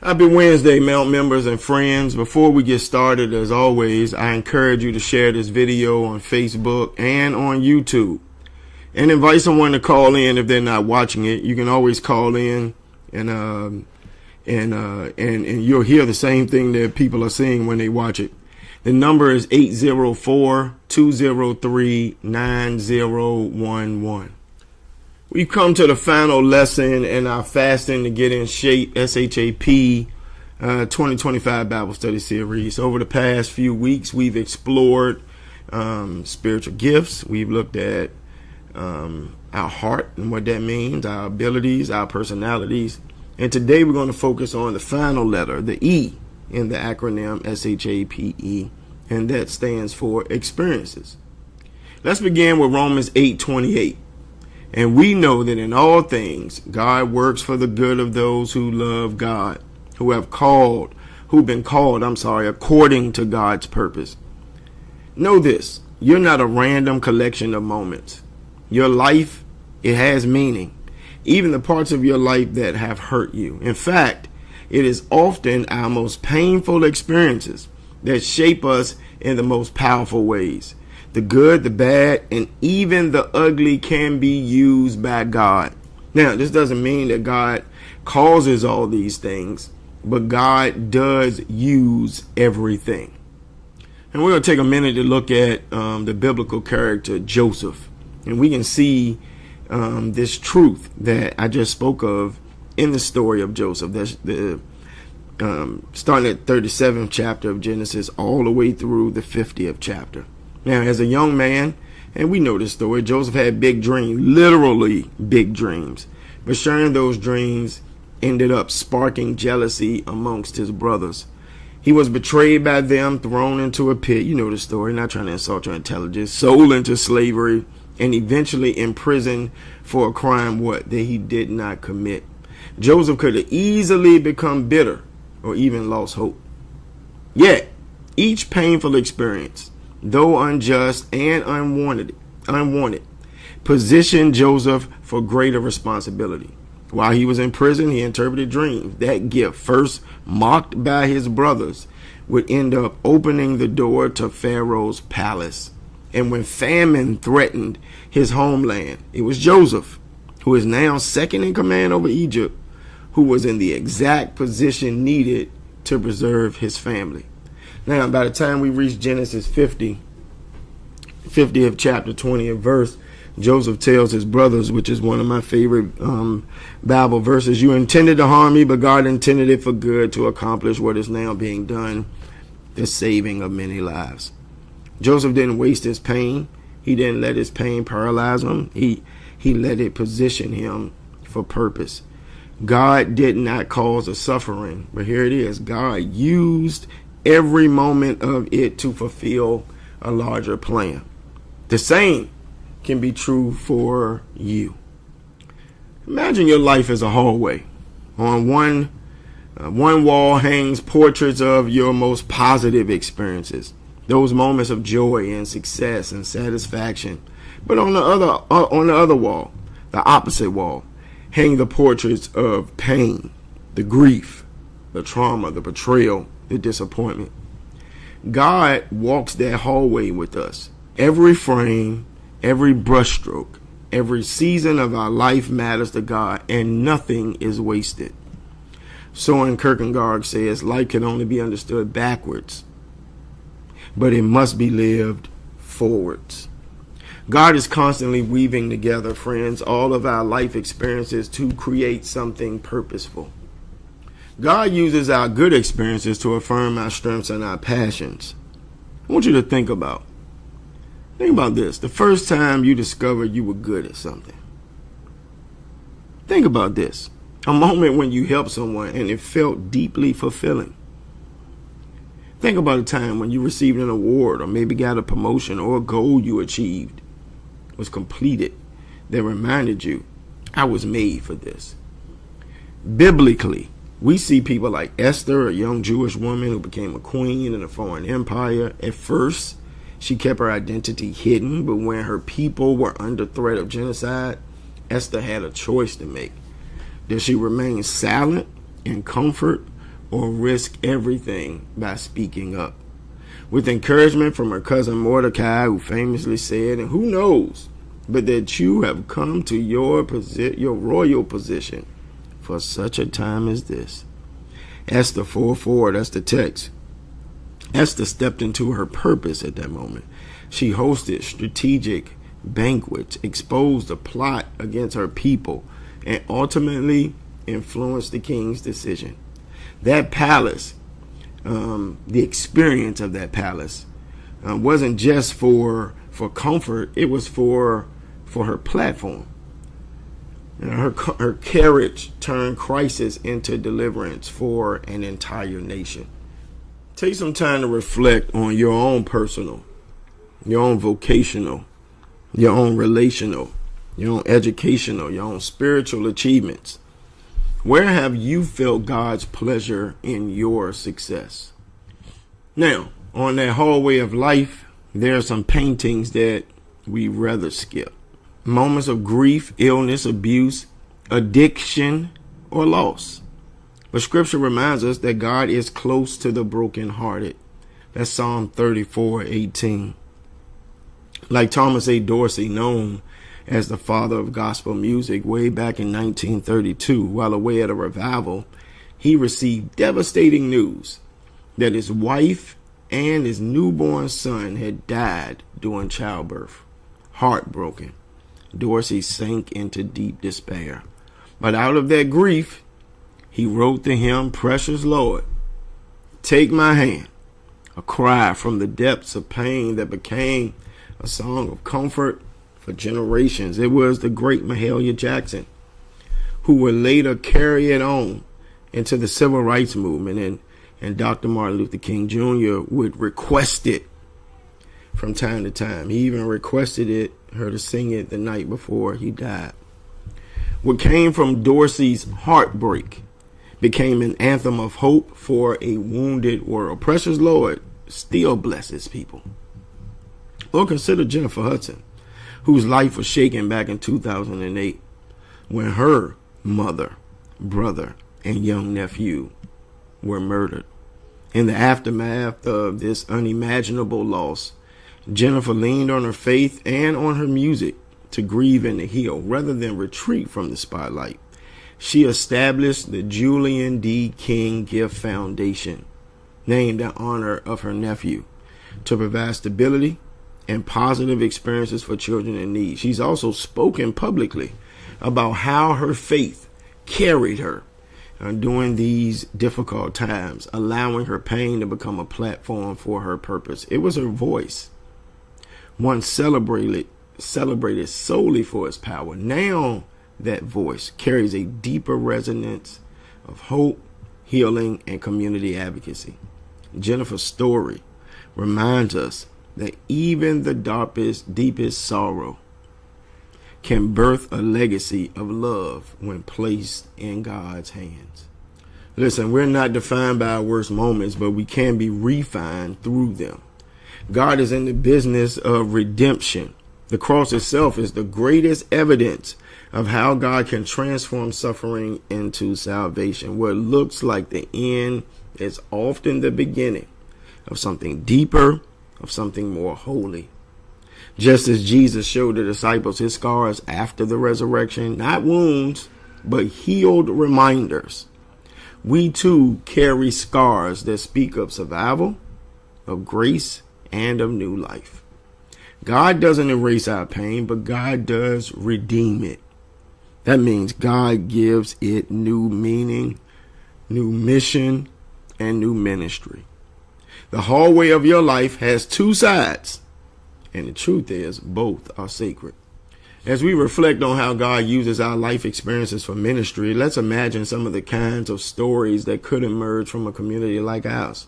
Happy Wednesday, Mount members and friends. Before we get started, as always, I encourage you to share this video on Facebook and on YouTube. And invite someone to call in if they're not watching it. You can always call in and you'll hear the same thing that people are seeing when they watch it. The number is 804-203-9011. We've come to the final lesson in our Fasting to Get in Shape, SHAP 2025 Bible Study Series. Over the past few weeks, we've explored spiritual gifts. We've looked at our heart and what that means, our abilities, our personalities. And today we're going to focus on the final letter, the E in the acronym SHAPE, and that stands for experiences. Let's begin with Romans 8:28. And we know that in all things, God works for the good of those who love God, who've been called, according to God's purpose. Know this, you're not a random collection of moments. Your life, it has meaning, even the parts of your life that have hurt you. In fact, it is often our most painful experiences that shape us in the most powerful ways. The good, the bad, and even the ugly can be used by God. Now, this doesn't mean that God causes all these things, but God does use everything. And we're going to take a minute to look at the biblical character Joseph. And we can see this truth that I just spoke of in the story of Joseph. That's the starting at 37th chapter of Genesis all the way through the 50th chapter. Now, as a young man, and we know this story, Joseph had big dreams, literally big dreams. But sharing those dreams ended up sparking jealousy amongst his brothers. He was betrayed by them, thrown into a pit. You know the story, not trying to insult your intelligence. Sold into slavery, and eventually imprisoned for a crime that he did not commit. Joseph could have easily become bitter or even lost hope. Yet, each painful experience, though unjust and unwanted, positioned Joseph for greater responsibility. While he was in prison, he interpreted dreams. That gift, first mocked by his brothers, would end up opening the door to Pharaoh's palace. And when famine threatened his homeland, it was Joseph, who is now second in command over Egypt, who was in the exact position needed to preserve his family. Now, by the time we reach Genesis 50th chapter, 20th verse, Joseph tells his brothers, which is one of my favorite Bible verses, you intended to harm me, but God intended it for good to accomplish what is now being done, the saving of many lives. Joseph didn't waste his pain. He didn't let his pain paralyze him. He let it position him for purpose. God did not cause the suffering, but here it is. God used every moment of it to fulfill a larger plan. The same can be true for you. Imagine your life as a hallway. On one wall hangs portraits of your most positive experiences, those moments of joy and success and satisfaction. But on the other wall, the opposite wall, hang the portraits of pain, the grief, the trauma, the betrayal, the disappointment. God walks that hallway with us. Every frame, every brushstroke, every season of our life matters to God, and nothing is wasted. Soren Kierkegaard says life can only be understood backwards, but it must be lived forwards. God is constantly weaving together, friends, all of our life experiences to create something purposeful. God uses our good experiences to affirm our strengths and our passions. I want you to think about this. The first time you discovered you were good at something. Think about this. A moment when you helped someone and it felt deeply fulfilling. Think about a time when you received an award or maybe got a promotion or a goal you achieved was completed that reminded you, I was made for this. Biblically, we see people like Esther, a young Jewish woman who became a queen in a foreign empire. At first, she kept her identity hidden, but when her people were under threat of genocide, Esther had a choice to make. Did she remain silent in comfort, or risk everything by speaking up. With encouragement from her cousin Mordecai, who famously said, and who knows, but that you have come to your royal position for such a time as this. Esther 4:4, that's the text. Esther stepped into her purpose at that moment. She hosted strategic banquets, exposed the plot against her people, and ultimately influenced the king's decision. That palace, the experience of that palace, wasn't just for comfort. It was for her platform. Her courage turned crisis into deliverance for an entire nation. Take some time to reflect on your own personal, your own vocational, your own relational, your own educational, your own spiritual achievements. Where have you felt God's pleasure in your success? Now, on that hallway of life, there are some paintings that we rather skip. Moments of grief, illness, abuse, addiction, or loss. But scripture reminds us that God is close to the brokenhearted. That's Psalm 34:18. Like Thomas A. Dorsey, known as the father of gospel music, way back in 1932, while away at a revival, he received devastating news that his wife and his newborn son had died during childbirth. Heartbroken, Dorsey sank into deep despair. But out of that grief, he wrote the hymn, "Precious Lord, Take My Hand," a cry from the depths of pain that became a song of comfort for generations. It was the great Mahalia Jackson who would later carry it on into the civil rights movement, and Dr. Martin Luther King Jr. would request it from time to time. He even requested her to sing it the night before he died. What came from Dorsey's heartbreak became an anthem of hope for a wounded world. Precious Lord still blesses people. Or consider Jennifer Hudson, whose life was shaken back in 2008 when her mother, brother, and young nephew were murdered. In the aftermath of this unimaginable loss, Jennifer leaned on her faith and on her music to grieve and to heal rather than retreat from the spotlight. She established the Julian D. King Gift Foundation, named in honor of her nephew, to provide stability and positive experiences for children in need. She's also spoken publicly about how her faith carried her during these difficult times, allowing her pain to become a platform for her purpose. It was her voice, once celebrated solely for its power. Now that voice carries a deeper resonance of hope, healing, and community advocacy. Jennifer's story reminds us that even the deepest sorrow can birth a legacy of love when placed in God's hands. Listen, we're not defined by our worst moments, but we can be refined through them. God is in the business of redemption. The cross itself is the greatest evidence of how God can transform suffering into salvation. What looks like the end is often the beginning of something deeper, of something more holy. Just as Jesus showed the disciples his scars after the resurrection, not wounds, but healed reminders, we too carry scars that speak of survival, of grace, and of new life. God doesn't erase our pain, but God does redeem it. That means God gives it new meaning, new mission, and new ministry. The hallway of your life has two sides, and the truth is both are sacred. As we reflect on how God uses our life experiences for ministry, let's imagine some of the kinds of stories that could emerge from a community like ours.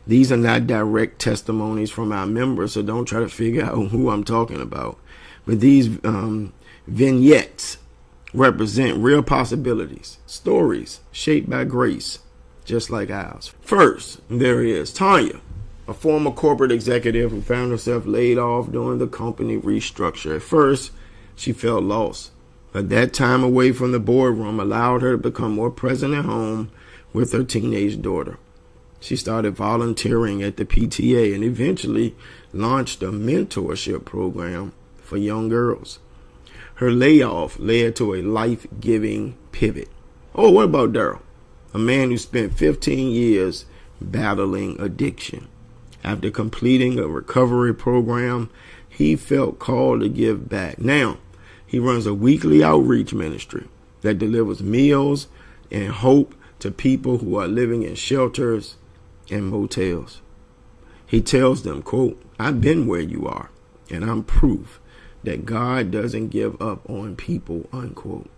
These are not direct testimonies from our members, so don't try to figure out who I'm talking about. But these vignettes represent real possibilities, stories shaped by grace, just like ours. First, there is Tanya, a former corporate executive who found herself laid off during the company restructure. At first, she felt lost, but that time away from the boardroom allowed her to become more present at home, with her teenage daughter. She started volunteering at the PTA and eventually launched a mentorship program for young girls. Her layoff led to a life-giving pivot. Oh, what about Daryl? A man who spent 15 years battling addiction. After completing a recovery program, he felt called to give back. Now, he runs a weekly outreach ministry that delivers meals and hope to people who are living in shelters and motels. He tells them, quote, "I've been where you are, and I'm proof that God doesn't give up on people," unquote.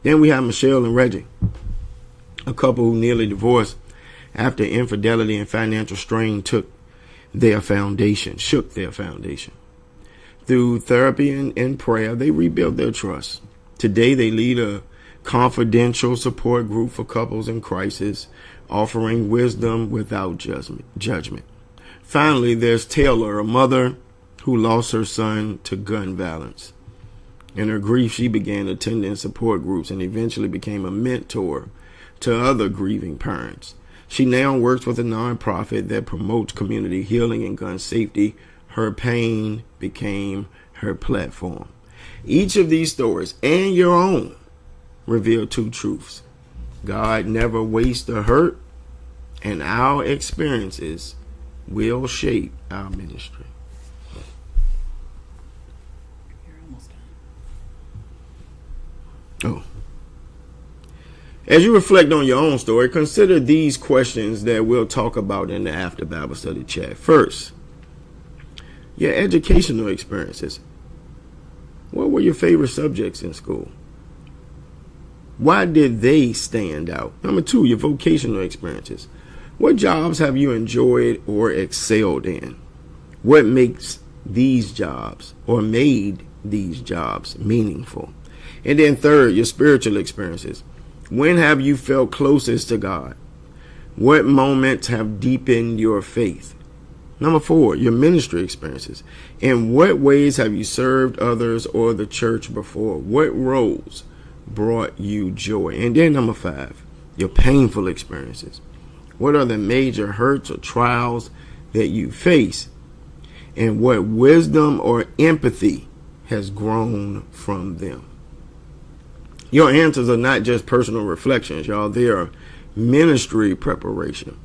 Then we have Michelle and Reggie, a couple who nearly divorced after infidelity and financial strain shook their foundation. Through therapy and prayer, they rebuilt their trust. Today, they lead a confidential support group for couples in crisis, offering wisdom without judgment. Finally, there's Taylor, a mother who lost her son to gun violence. In her grief, she began attending support groups and eventually became a mentor to other grieving parents. She now works with a nonprofit that promotes community healing and gun safety. Her pain became her platform. Each of these stories, and your own, reveal two truths. God never wastes the hurt, and our experiences will shape our ministry. You're almost Oh. done. As you reflect on your own story, consider these questions that we'll talk about in the After Bible Study chat. First, your educational experiences. What were your favorite subjects in school? Why did they stand out? Number two, your vocational experiences. What jobs have you enjoyed or excelled in? What makes these jobs or made these jobs meaningful? And then third, your spiritual experiences. When have you felt closest to God? What moments have deepened your faith? Number four, your ministry experiences. In what ways have you served others or the church before? What roles brought you joy? And then number five, your painful experiences. What are the major hurts or trials that you face? And what wisdom or empathy has grown from them? Your answers are not just personal reflections, y'all. They are ministry preparation.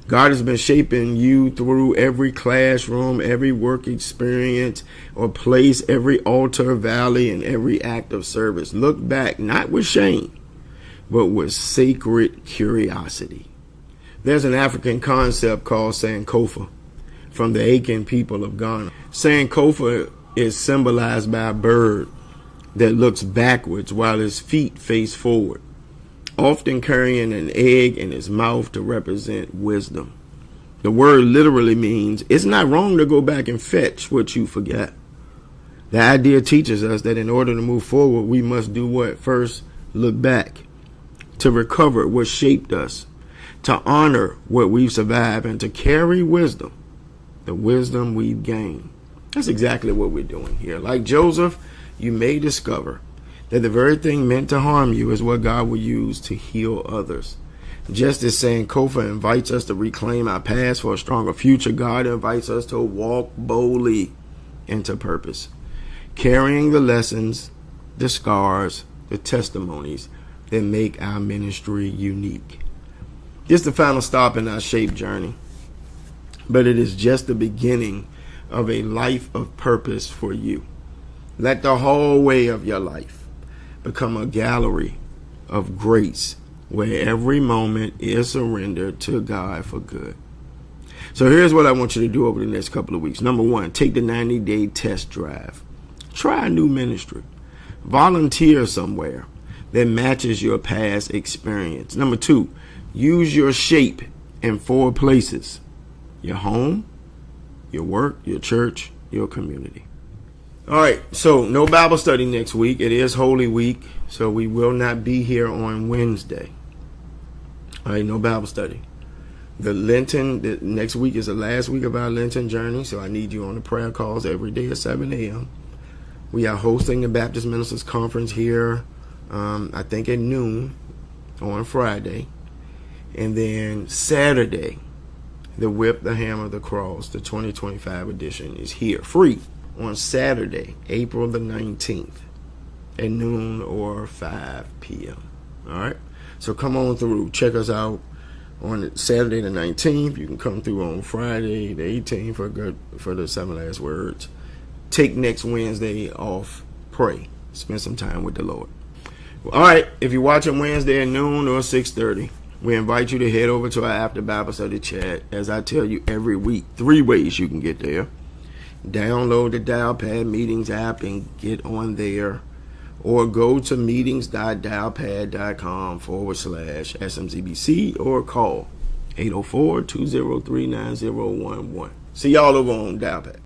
God has been shaping you through every classroom, every work experience or place, every altar, valley, and every act of service. Look back, not with shame, but with sacred curiosity. There's an African concept called Sankofa from the Akan people of Ghana. Sankofa is symbolized by a bird that looks backwards while his feet face forward, often carrying an egg in his mouth to represent wisdom. The word literally means it's not wrong to go back and fetch what you forgot. The idea teaches us that in order to move forward, we must do what? First, look back, to recover what shaped us, to honor what we've survived, and to carry wisdom, the wisdom we've gained. That's exactly what we're doing here. Like Joseph, you may discover that the very thing meant to harm you is what God will use to heal others. Just as Sankofa invites us to reclaim our past for a stronger future, God invites us to walk boldly into purpose, carrying the lessons, the scars, the testimonies that make our ministry unique. This is the final stop in our shape journey, but it is just the beginning of a life of purpose for you. Let the hallway of your life become a gallery of grace where every moment is surrendered to God for good. So here's what I want you to do over the next couple of weeks. Number one, take the 90-day test drive. Try a new ministry. Volunteer somewhere that matches your past experience. Number two, use your shape in 4 places: your home, your work, your church, your community. All right, so no Bible study next week. It is Holy Week, so we will not be here on Wednesday. All right, no Bible study. The next week is the last week of our Lenten journey, so I need you on the prayer calls every day at 7 a.m. We are hosting the Baptist Ministers Conference here, I think at noon on Friday. And then Saturday, the Whip, the Hammer, the Cross, the 2025 edition is here, free, on Saturday, April the 19th, at noon or 5 p.m. All right? So come on through. Check us out on Saturday the 19th. You can come through on Friday the 18th for the 7 last words. Take next Wednesday off. Pray. Spend some time with the Lord. All right. If you're watching Wednesday at noon or 6:30, we invite you to head over to our After Bible Study chat. As I tell you every week, 3 ways you can get there. Download the Dialpad Meetings app and get on there. Or go to meetings.dialpad.com/SMCBC or call 804-203-9011. See y'all over on Dialpad.